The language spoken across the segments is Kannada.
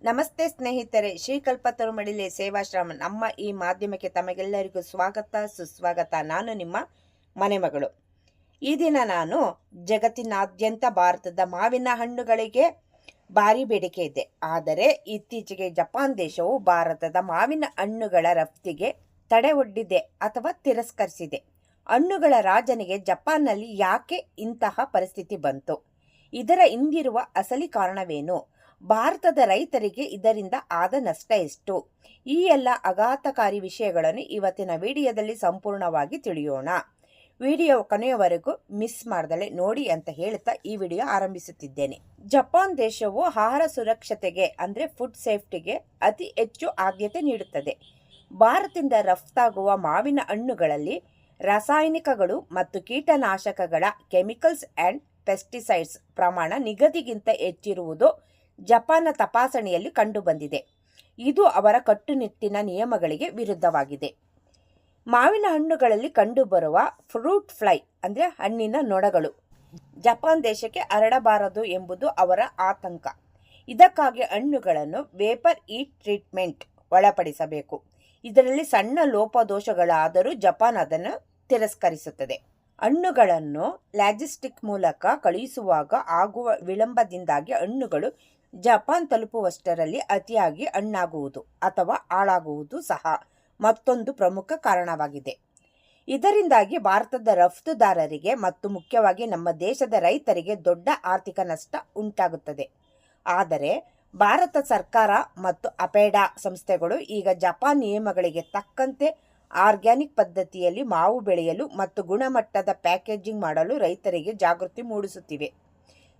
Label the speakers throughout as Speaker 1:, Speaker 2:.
Speaker 1: ನಮಸ್ತೆ ಸ್ನೇಹಿತರೆ, ಶ್ರೀಕಲ್ಪ ತರುಮಡಿಲೆ ಸೇವಾಶ್ರಮ ನಮ್ಮ ಈ ಮಾಧ್ಯಮಕ್ಕೆ ತಮಗೆಲ್ಲರಿಗೂ ಸ್ವಾಗತ ಸುಸ್ವಾಗತ. ನಾನು ನಿಮ್ಮ ಮನೆ ಮಗಳು. ಈ ದಿನ ನಾನು ಜಗತ್ತಿನಾದ್ಯಂತ ಭಾರತದ ಮಾವಿನ ಹಣ್ಣುಗಳಿಗೆ ಭಾರಿ ಬೇಡಿಕೆ ಇದೆ. ಆದರೆ ಇತ್ತೀಚೆಗೆ ಜಪಾನ್ ದೇಶವು ಭಾರತದ ಮಾವಿನ ಹಣ್ಣುಗಳ ರಫ್ತಿಗೆ ತಡೆ ಒಡ್ಡಿದೆ ಅಥವಾ ತಿರಸ್ಕರಿಸಿದೆ. ಹಣ್ಣುಗಳ ರಾಜನಿಗೆ ಜಪಾನ್ನಲ್ಲಿ ಯಾಕೆ ಇಂತಹ ಪರಿಸ್ಥಿತಿ ಬಂತು? ಇದರ ಹಿಂದಿರುವ ಅಸಲಿ ಕಾರಣವೇನು? ಭಾರತದ ರೈತರಿಗೆ ಇದರಿಂದ ಆದ ನಷ್ಟ ಎಷ್ಟು? ಈ ಎಲ್ಲ ಆಘಾತಕಾರಿ ವಿಷಯಗಳನ್ನು ಇವತ್ತಿನ ವಿಡಿಯೋದಲ್ಲಿ ಸಂಪೂರ್ಣವಾಗಿ ತಿಳಿಯೋಣ. ವಿಡಿಯೋ ಕೊನೆಯವರೆಗೂ ಮಿಸ್ ಮಾಡ್ದಲೆ ನೋಡಿ ಅಂತ ಹೇಳುತ್ತಾ ಈ ವಿಡಿಯೋ ಆರಂಭಿಸುತ್ತಿದ್ದೇನೆ. ಜಪಾನ್ ದೇಶವು ಆಹಾರ ಸುರಕ್ಷತೆಗೆ ಅಂದರೆ ಫುಡ್ ಸೇಫ್ಟಿಗೆ ಅತಿ ಹೆಚ್ಚು ಆದ್ಯತೆ ನೀಡುತ್ತದೆ. ಭಾರತದಿಂದ ರಫ್ತಾಗುವ ಮಾವಿನ ಹಣ್ಣುಗಳಲ್ಲಿ ರಾಸಾಯನಿಕಗಳು ಮತ್ತು ಕೀಟನಾಶಕಗಳ ಕೆಮಿಕಲ್ಸ್ ಆ್ಯಂಡ್ ಪೆಸ್ಟಿಸೈಡ್ಸ್ ಪ್ರಮಾಣ ನಿಗದಿಗಿಂತ ಹೆಚ್ಚಿರುವುದು ಜಪಾನ್ನ ತಪಾಸಣೆಯಲ್ಲಿ ಕಂಡುಬಂದಿದೆ. ಇದು ಅವರ ಕಟ್ಟುನಿಟ್ಟಿನ ನಿಯಮಗಳಿಗೆ ವಿರುದ್ಧವಾಗಿದೆ. ಮಾವಿನ ಹಣ್ಣುಗಳಲ್ಲಿ ಕಂಡುಬರುವ ಫ್ರೂಟ್ ಫ್ಲೈ ಅಂದರೆ ಹಣ್ಣಿನ ನೊಣಗಳು ಜಪಾನ್ ದೇಶಕ್ಕೆ ಹರಡಬಾರದು ಎಂಬುದು ಅವರ ಆತಂಕ. ಇದಕ್ಕಾಗಿ ಹಣ್ಣುಗಳನ್ನು ವೇಪರ್ ಹೀಟ್ ಟ್ರೀಟ್ಮೆಂಟ್ ಒಳಪಡಿಸಬೇಕು. ಇದರಲ್ಲಿ ಸಣ್ಣ ಲೋಪದೋಷಗಳಾದರೂ ಜಪಾನ್ ಅದನ್ನು ತಿರಸ್ಕರಿಸುತ್ತದೆ. ಹಣ್ಣುಗಳನ್ನು ಲಾಜಿಸ್ಟಿಕ್ ಮೂಲಕ ಕಳುಹಿಸುವಾಗ ಆಗುವ ವಿಳಂಬದಿಂದಾಗಿ ಹಣ್ಣುಗಳು ಜಪಾನ್ ತಲುಪುವಷ್ಟರಲ್ಲಿ ಅತಿಯಾಗಿ ಹಣ್ಣಾಗುವುದು ಅಥವಾ ಹಾಳಾಗುವುದು ಸಹ ಮತ್ತೊಂದು ಪ್ರಮುಖ ಕಾರಣವಾಗಿದೆ. ಇದರಿಂದಾಗಿ ಭಾರತದ ರಫ್ತುದಾರರಿಗೆ ಮತ್ತು ಮುಖ್ಯವಾಗಿ ನಮ್ಮ ದೇಶದ ರೈತರಿಗೆ ದೊಡ್ಡ ಆರ್ಥಿಕ ನಷ್ಟ ಉಂಟಾಗುತ್ತದೆ. ಆದರೆ ಭಾರತ ಸರ್ಕಾರ ಮತ್ತು ಅಪೆಡಾ ಸಂಸ್ಥೆಗಳು ಈಗ ಜಪಾನ್ ನಿಯಮಗಳಿಗೆ ತಕ್ಕಂತೆ ಆರ್ಗ್ಯಾನಿಕ್ ಪದ್ಧತಿಯಲ್ಲಿ ಮಾವು ಬೆಳೆಯಲು ಮತ್ತು ಗುಣಮಟ್ಟದ ಪ್ಯಾಕೇಜಿಂಗ್ ಮಾಡಲು ರೈತರಿಗೆ ಜಾಗೃತಿ ಮೂಡಿಸುತ್ತಿವೆ.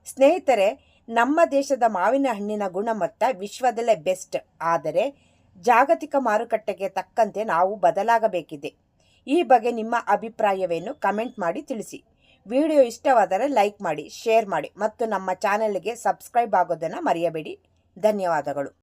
Speaker 1: ಸ್ನೇಹಿತರೆ, ನಮ್ಮ ದೇಶದ ಮಾವಿನ ಹಣ್ಣಿನ ಗುಣಮಟ್ಟ ವಿಶ್ವದಲ್ಲೇ ಬೆಸ್ಟ್. ಆದರೆ ಜಾಗತಿಕ ಮಾರುಕಟ್ಟೆಗೆ ತಕ್ಕಂತೆ ನಾವು ಬದಲಾಗಬೇಕಿದೆ. ಈ ಬಗ್ಗೆ ನಿಮ್ಮ ಅಭಿಪ್ರಾಯವೇನು? ಕಮೆಂಟ್ ಮಾಡಿ ತಿಳಿಸಿ. ವಿಡಿಯೋ ಇಷ್ಟವಾದರೆ ಲೈಕ್ ಮಾಡಿ, ಶೇರ್ ಮಾಡಿ ಮತ್ತು ನಮ್ಮ ಚಾನೆಲ್ಗೆ ಸಬ್ಸ್ಕ್ರೈಬ್ ಆಗೋದನ್ನು ಮರೆಯಬೇಡಿ. ಧನ್ಯವಾದಗಳು.